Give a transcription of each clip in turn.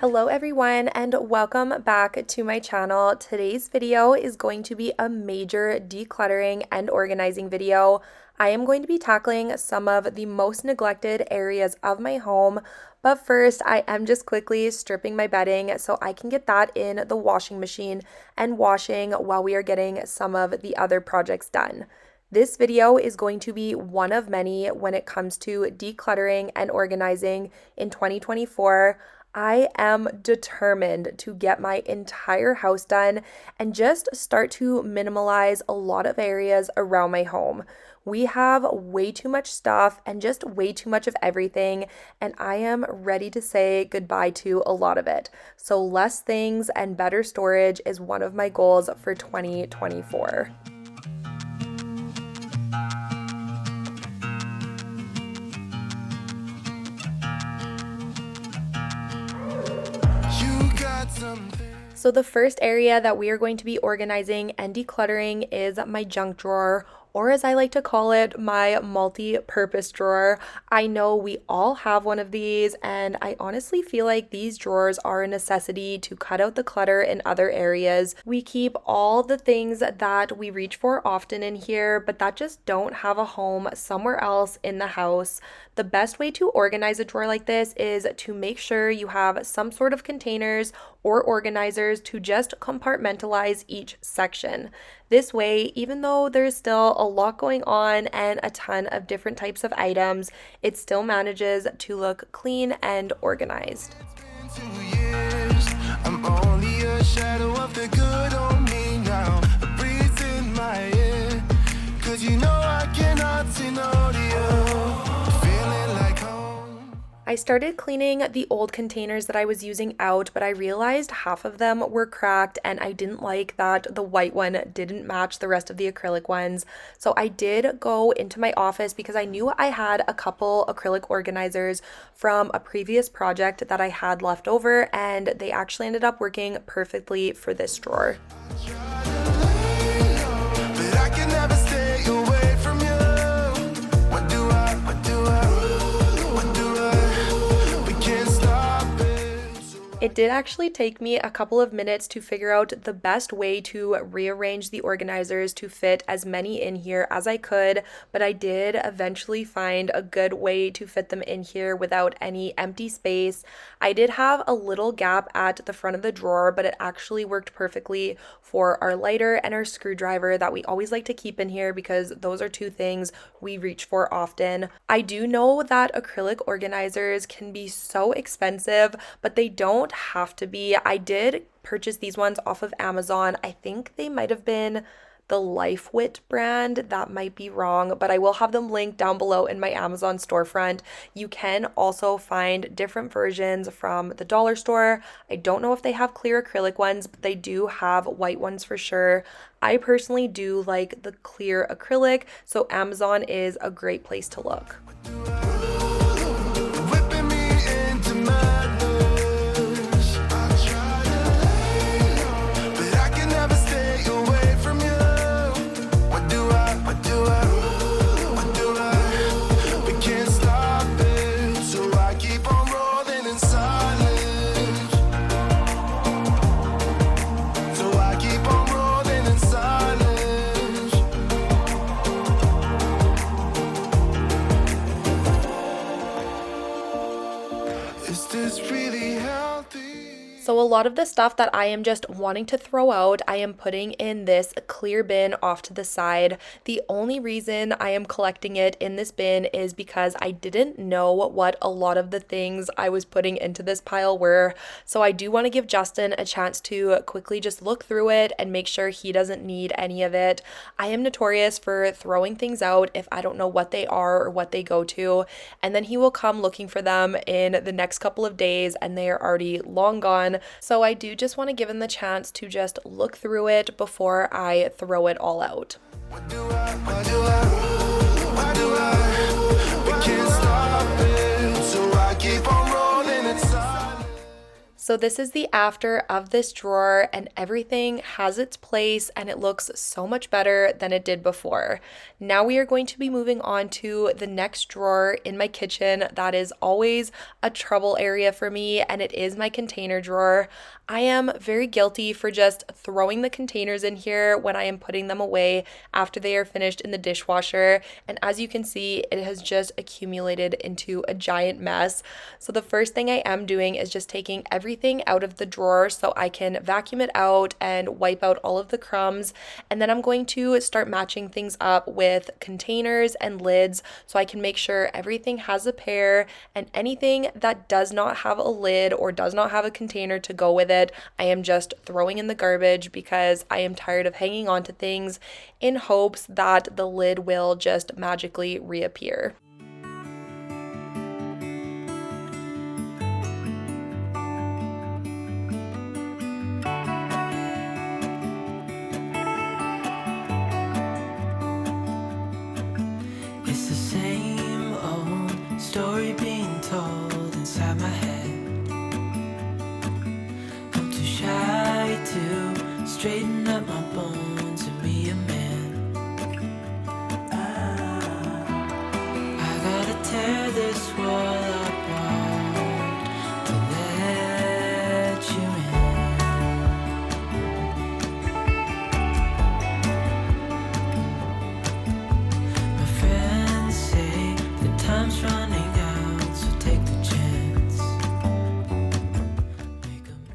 Hello everyone and welcome back to my channel. Today's video is going to be a major decluttering and organizing video. I am going to be tackling some of the most neglected areas of my home, but first I am just quickly stripping my bedding so I can get that in the washing machine and washing while we are getting some of the other projects done. This video is going to be one of many when it comes to decluttering and organizing in 2024. I am determined to get my entire house done and just start to minimalize a lot of areas around my home. We have way too much stuff and just way too much of everything, and I am ready to say goodbye to a lot of it. So less things and better storage is one of my goals for 2024. So the first area that we are going to be organizing and decluttering is my junk drawer, or as I like to call it, my multi-purpose drawer. I know we all have one of these, and I honestly feel like these drawers are a necessity to cut out the clutter in other areas. We keep all the things that we reach for often in here, but that just don't have a home somewhere else in the house. The best way to organize a drawer like this is to make sure you have some sort of containers or organizers to just compartmentalize each section. This way, even though there's still a lot going on and a ton of different types of items, it still manages to look clean and organized. I'm only a shadow of the good on me now. Breathe in my ear, 'cause you know I cannot see no to you. Feeling like home. I started cleaning the old containers that I was using out, but I realized half of them were cracked and I didn't like that the white one didn't match the rest of the acrylic ones. So I did go into my office because I knew I had a couple acrylic organizers from a previous project that I had left over, and they actually ended up working perfectly for this drawer. It did actually take me a couple of minutes to figure out the best way to rearrange the organizers to fit as many in here as I could, but I did eventually find a good way to fit them in here without any empty space. I did have a little gap at the front of the drawer, but it actually worked perfectly for our lighter and our screwdriver that we always like to keep in here because those are two things we reach for often. I do know that acrylic organizers can be so expensive, but they don't have to be. I did purchase these ones off of Amazon. I think they might have been the LifeWit brand. That might be wrong, but I will have them linked down below in my Amazon storefront. You can also find different versions from the dollar store. I don't know if they have clear acrylic ones, but they do have white ones for sure. I personally do like the clear acrylic, so Amazon is a great place to look. So a lot of the stuff that I am just wanting to throw out, I am putting in this clear bin off to the side. The only reason I am collecting it in this bin is because I didn't know what a lot of the things I was putting into this pile were. So I do want to give Justin a chance to quickly just look through it and make sure he doesn't need any of it. I am notorious for throwing things out if I don't know what they are or what they go to, and then he will come looking for them in the next couple of days and they are already long gone. So I do just want to give him the chance to just look through it before I throw it all out. So this is the after of this drawer, and everything has its place and it looks so much better than it did before. Now we are going to be moving on to the next drawer in my kitchen. That is always a trouble area for me, and it is my container drawer. I am very guilty for just throwing the containers in here when I am putting them away after they are finished in the dishwasher, and as you can see, it has just accumulated into a giant mess. So the first thing I am doing is just taking everything out of the drawer so I can vacuum it out and wipe out all of the crumbs, and then I'm going to start matching things up with containers and lids so I can make sure everything has a pair, and anything that does not have a lid or does not have a container to go with it, I am just throwing in the garbage because I am tired of hanging on to things in hopes that the lid will just magically reappear. It's the same old story being told inside my head. I'm too shy to straighten up my bones and be a man. I gotta tear this wall apart to let you in. My friends say the time's running out, so take the chance.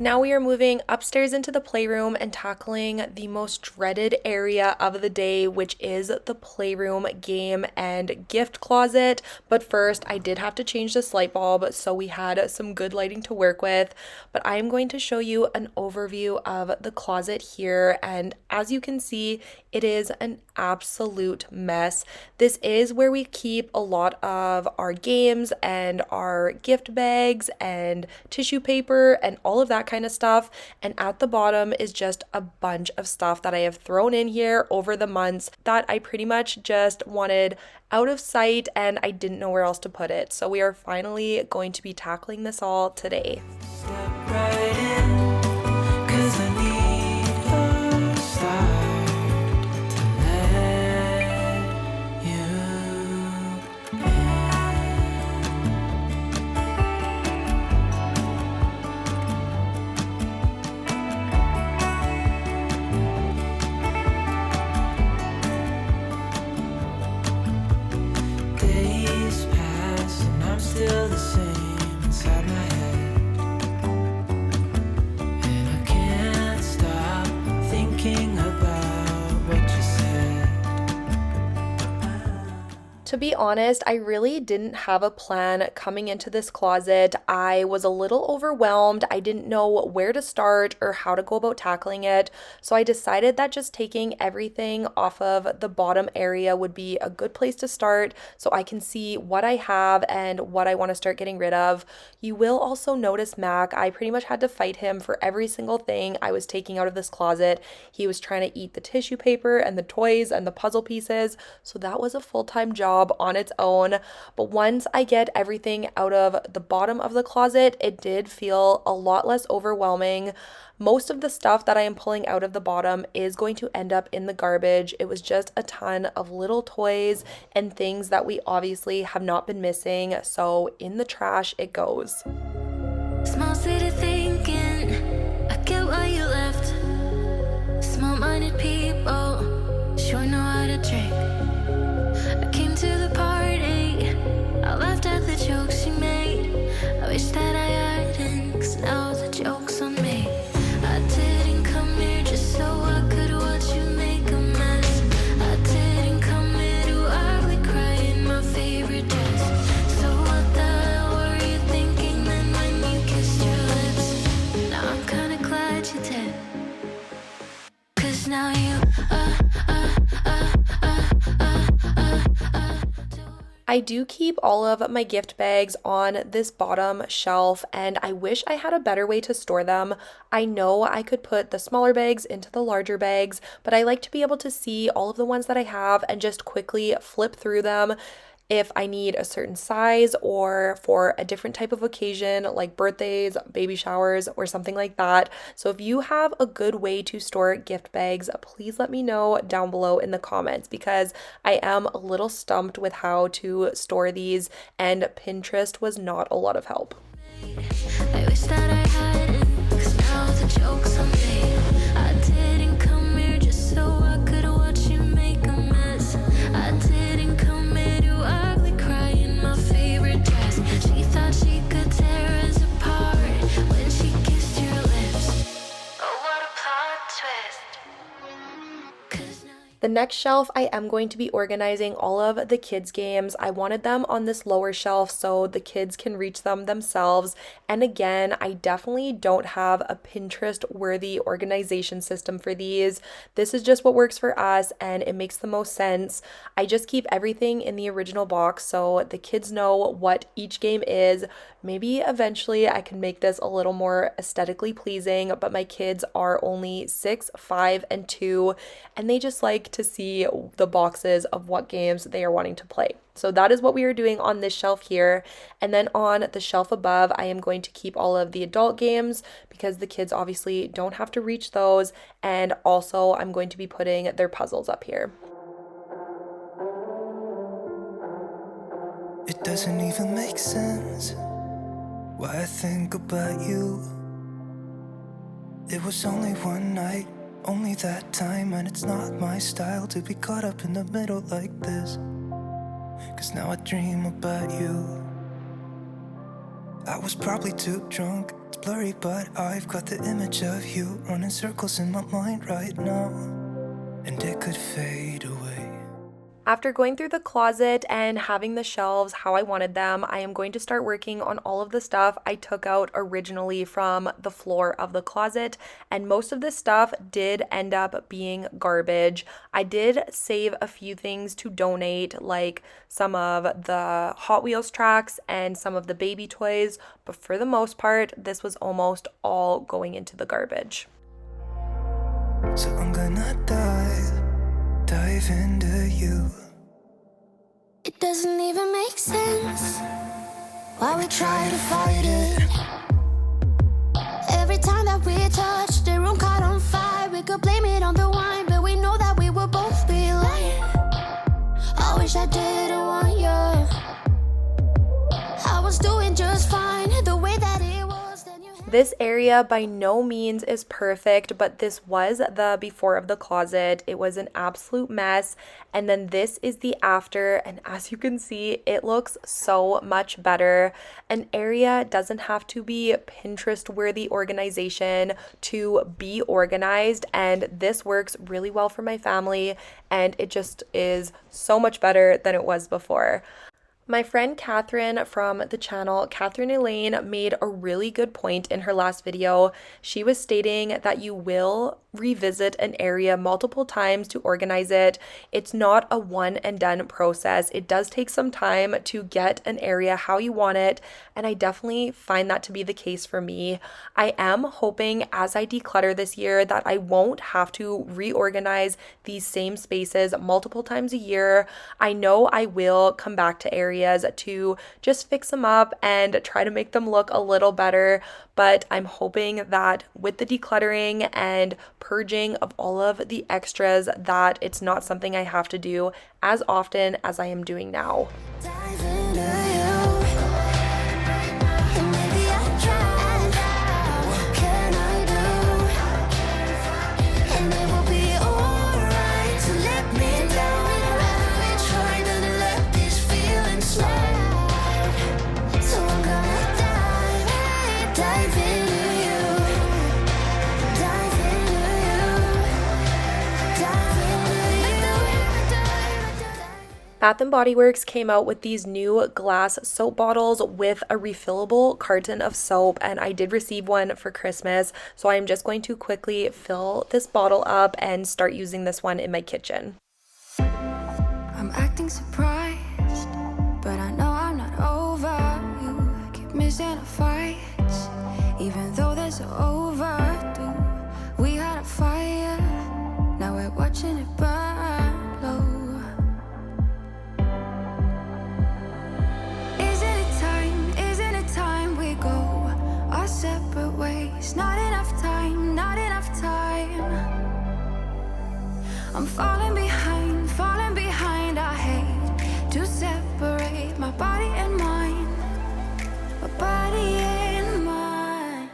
Now we are moving upstairs into the playroom and tackling the most dreaded area of the day, which is the playroom game and gift closet. But first, I did have to change this light bulb, so we had some good lighting to work with. But I am going to show you an overview of the closet here, and as you can see, it is an absolute mess. This is where we keep a lot of our games and our gift bags and tissue paper and all of that kind of stuff, and at the bottom is just a bunch of stuff that I have thrown in here over the months that I pretty much just wanted out of sight and I didn't know where else to put it. So we are finally going to be tackling this all today. Step right in, 'cause I need a start to let you in. Days pass and I'm still the same inside my head. And I can't stop thinking about what you said. To be honest, I really didn't have a plan coming into this closet. I was a little overwhelmed. I didn't know where to start or how to go about tackling it. So I decided that just taking everything off of the bottom area would be a good place to start so I can see what I have and what I want to start getting rid of. You will also notice Mac. I pretty much had to fight him for every single thing I was taking out of this closet. He was trying to eat the tissue paper and the toys and the puzzle pieces. So that was a full-time job on its own. But once I get everything out of the bottom of the closet, it did feel a lot less overwhelming. Most of the stuff that I am pulling out of the bottom is going to end up in the garbage. It was just a ton of little toys and things that we obviously have not been missing. So in the trash it goes. Small city thinking, I get why you left. Small-minded people sure know how to drink. I came to the party, I laughed at the jokes you made. I wish that I hadn't, 'cause now the joke's on me. I didn't come here just so I could watch you make a mess. I didn't come here to ugly cry in my favorite dress. So what the hell were you thinking then when you kissed your lips? Now I'm kinda glad you did, 'cause now you I do keep all of my gift bags on this bottom shelf, and I wish I had a better way to store them. I know I could put the smaller bags into the larger bags, but I like to be able to see all of the ones that I have and just quickly flip through them. if I need a certain size or for a different type of occasion like birthdays, baby showers, or something like that. So if you have a good way to store gift bags, please let me know down below in the comments because I am a little stumped with how to store these, and Pinterest was not a lot of help. I wish that I had, 'cause now the joke's on me. I didn't come here just so I could watch you make a mess. I didn't come here to ugly cry in my favorite dress. She thought she could tear us apart when she kissed your lips. Oh, what a plot twist. 'Cause now The next shelf, I am going to be organizing all of the kids' games. I wanted them on this lower shelf so the kids can reach them themselves. And again, I definitely don't have a Pinterest-worthy organization system for these. This is just what works for us and it makes the most sense. I just keep everything in the original box so the kids know what each game is. Maybe eventually I can make this a little more aesthetically pleasing, but my kids are only 6, 5, and 2, and they just like to see the boxes of what games they are wanting to play. So that is what we are doing on this shelf here. And then on the shelf above, I am going to keep all of the adult games because the kids obviously don't have to reach those. And also I'm going to be putting their puzzles up here. It doesn't even make sense why I think about you. It was only one night, only that time, and it's not my style to be caught up in the middle like this. 'Cause now I dream about you. I was probably too drunk, it's blurry, but I've got the image of you running circles in my mind right now, and it could fade away. After going through the closet and having the shelves how I wanted them, I am going to start working on all of the stuff I took out originally from the floor of the closet, and most of this stuff did end up being garbage. I did save a few things to donate, like some of the Hot Wheels tracks and some of the baby toys, but for the most part, this was almost all going into the garbage. So I'm gonna dive into you. it doesn't even make sense why we try to fight it. Every time that we touch, the room caught on fire. We could blame it on the wine, but we know that we will both be lying. I wish I didn't want you. I was doing just fine the way that it was. Then you This area by no means is perfect, but this was the before of the closet. It was an absolute mess. And then this is the after. And as you can see, it looks so much better. An area doesn't have to be Pinterest-worthy organization to be organized. And this works really well for my family. And it just is so much better than it was before. My friend Catherine from the channel Catherine Elaine made a really good point in her last video. She was stating that you will revisit an area multiple times to organize it. It's not a one and done process. It does take some time to get an area how you want it, and I definitely find that to be the case for me. I am hoping as I declutter this year that I won't have to reorganize these same spaces multiple times a year. I know I will come back to areas to just fix them up and try to make them look a little better, but I'm hoping that with the decluttering and purging of all of the extras that it's not something I have to do as often as I am doing now. dive into you. And maybe I tried. What can I do? And it will be alright to let me down. We try to let these feelings slide. So I'm gonna dive into you. Dive into you. Dive into you. Bath & Body Works came out with these new glass soap bottles with a refillable carton of soap, and I did receive one for Christmas, so I'm just going to quickly fill this bottle up and start using this one in my kitchen. I'm acting surprised, but I know I'm not over you. I keep missing our fights, even though they're so overdue. We had a fire, now we're watching it burn low. I'm falling behind. I hate to separate my body and mind, my body and mind.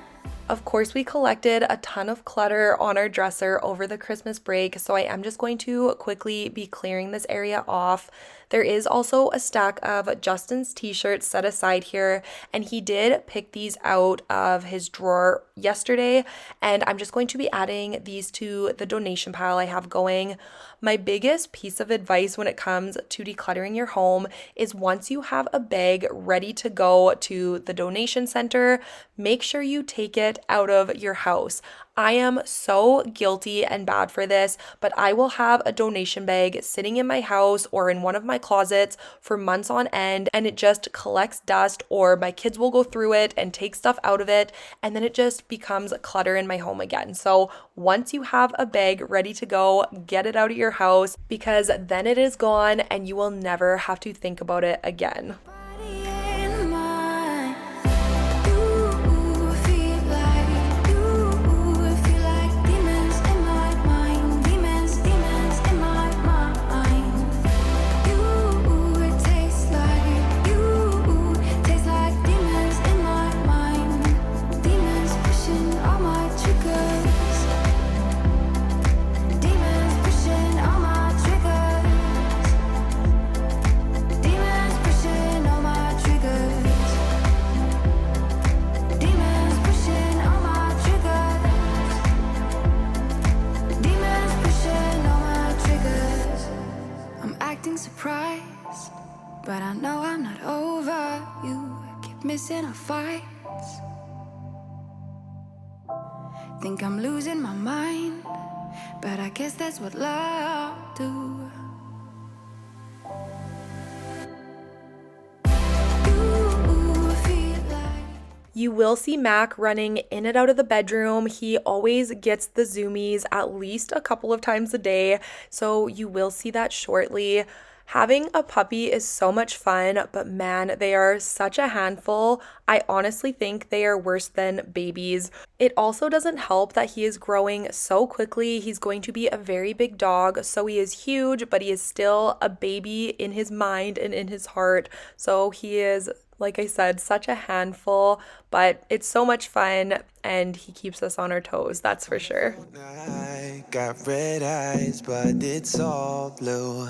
Of course, we collected a ton of clutter on our dresser over the Christmas break, so I am just going to quickly be clearing this area off. There is also a stack of Justin's t-shirts set aside here, and he did pick these out of his drawer yesterday, and I'm just going to be adding these to the donation pile I have going. My biggest piece of advice when it comes to decluttering your home is once you have a bag ready to go to the donation center, make sure you take it out of your house. I am so guilty and bad for this, but I will have a donation bag sitting in my house or in one of my closets for months on end, and it just collects dust, or my kids will go through it and take stuff out of it, and then it just becomes clutter in my home again. So once you have a bag ready to go, get it out of your house, because then it is gone and you will never have to think about it again. Surprised, but I know I'm not over you. Keep missing our fights. Think I'm losing my mind, but I guess that's what love do. You will see Mac running in and out of the bedroom. He always gets the zoomies at least a couple of times a day, so you will see that shortly. Having a puppy is so much fun, but man, they are such a handful. I honestly think they are worse than babies. It also doesn't help that he is growing so quickly. He's going to be a very big dog, so he is huge, but he is still a baby in his mind and in his heart. So he is, like I said, such a handful, but it's so much fun and he keeps us on our toes, that's for sure. I got red eyes, but it's all blue.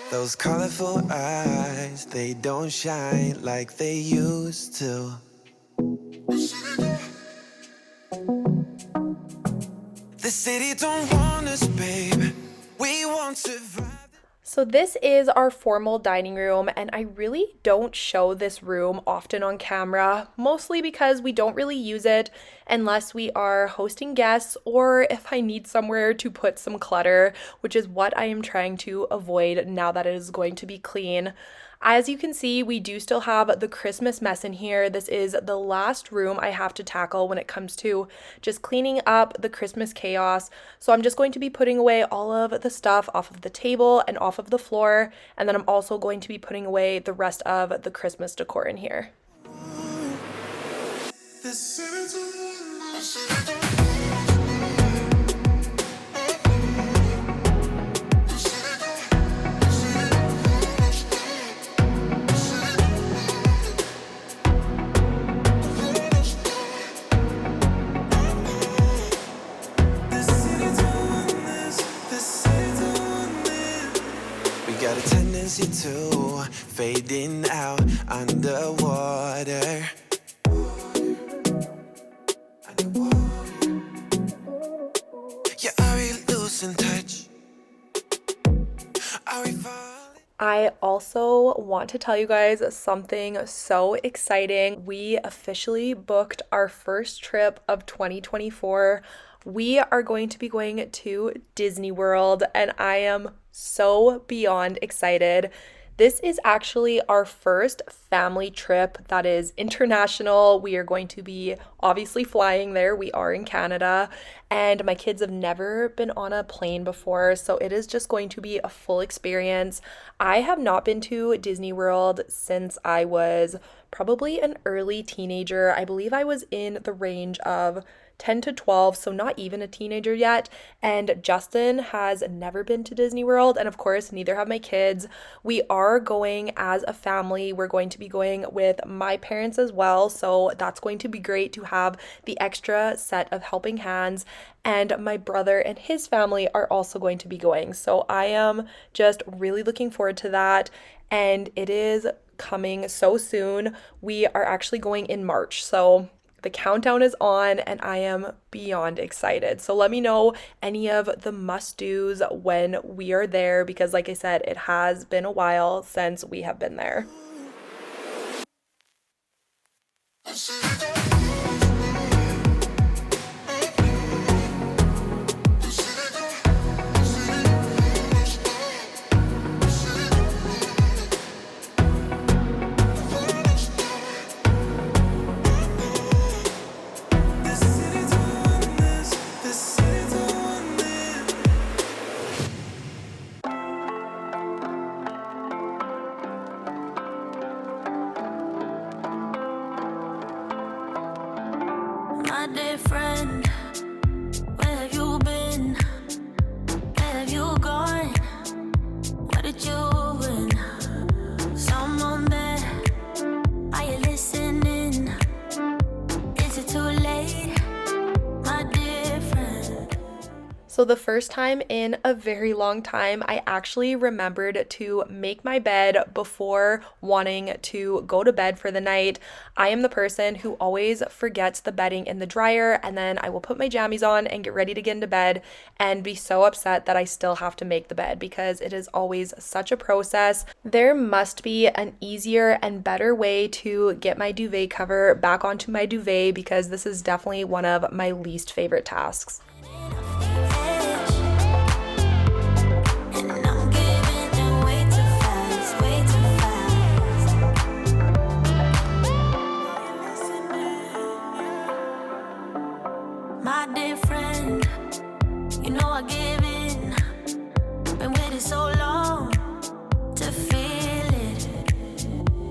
Those colorful eyes, they don't shine like they used to. The city don't want us, babe. We won't survive. So this is our formal dining room, and I really don't show this room often on camera, mostly because we don't really use it unless we are hosting guests or if I need somewhere to put some clutter, which is what I am trying to avoid now that it is going to be clean. As you can see, we do still have the Christmas mess in here. This is the last room I have to tackle when it comes to just cleaning up the Christmas chaos. So I'm just going to be putting away all of the stuff off of the table and off of the floor. And then I'm also going to be putting away the rest of the Christmas decor in here. Got a tendency to fading out underwater. Yeah, are we losing touch? Are we falling? I also want to tell you guys something so exciting. We officially booked our first trip of 2024. We are going to be going to Disney World, and I am so beyond excited. This is actually our first family trip that is international. We are going to be obviously flying there. We are in Canada, and my kids have never been on a plane before, so it is just going to be a full experience. I have not been to Disney World since I was probably an early teenager. I believe I was in the range of 10 to 12, so not even a teenager yet. And Justin has never been to Disney World, and of course, neither have my kids. We are going as a family. We're going to be going with my parents as well, so that's going to be great to have the extra set of helping hands. And my brother and his family are also going to be going. So I am just really looking forward to that. And it is coming so soon. We are actually going in March. So the countdown is on and I am beyond excited. So let me know any of the must-dos when we are there because like I said, it has been a while since we have been there. My dear friend, where have you been? Where have you gone? What did you win? Someone there, are you listening? Is it too late, my dear friend? So the first time in a very long time, I actually remembered to make my bed before wanting to go to bed for the night. I am the person who always forgets the bedding in the dryer, and then I will put my jammies on and get ready to get into bed and be so upset that I still have to make the bed because it is always such a process. There must be an easier and better way to get my duvet cover back onto my duvet because this is definitely one of my least favorite tasks. My dear friend, you know I give in. Been waiting so long to feel it.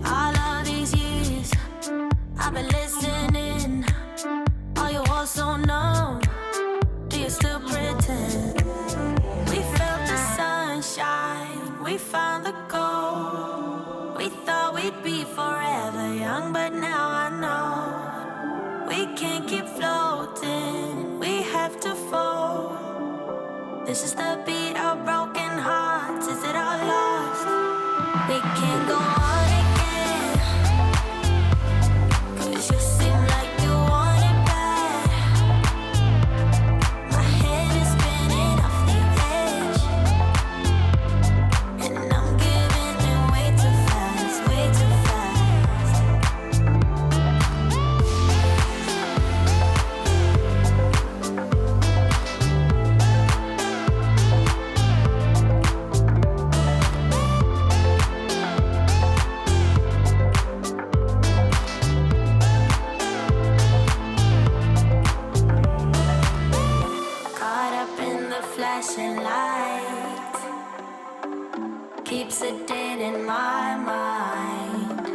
All of these years, I've been listening. Are you all so numb? Do you still pretend? We felt the sunshine, we found the gold. We thought we'd be forever young, but now I know we can't keep floating, we have to fall. This is the beat of broken hearts, is it all lost? We can't go on again, 'cause you seem like you want it bad. My head is spinning off the edge, and I'm giving in way too fast, way too fast. Caught up in the flashing light, keeps it dead in my mind,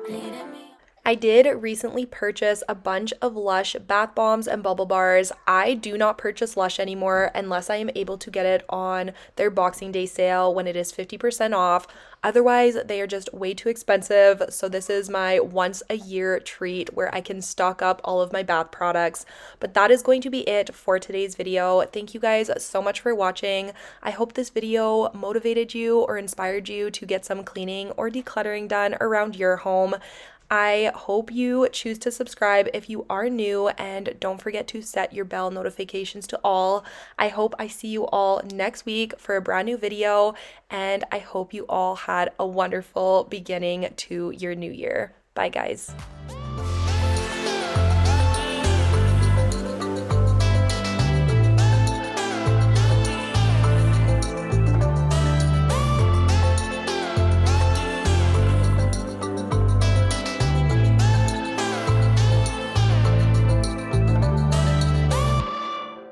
leading me. I did recently purchase a bunch of Lush bath bombs and bubble bars. I do not purchase Lush anymore unless I am able to get it on their Boxing Day sale when it is 50% off. Otherwise, they are just way too expensive. So this is my once a year treat where I can stock up all of my bath products. But that is going to be it for today's video. Thank you guys so much for watching. I hope this video motivated you or inspired you to get some cleaning or decluttering done around your home. I hope you choose to subscribe if you are new, and don't forget to set your bell notifications to all. I hope I see you all next week for a brand new video, and I hope you all had a wonderful beginning to your new year. Bye, guys.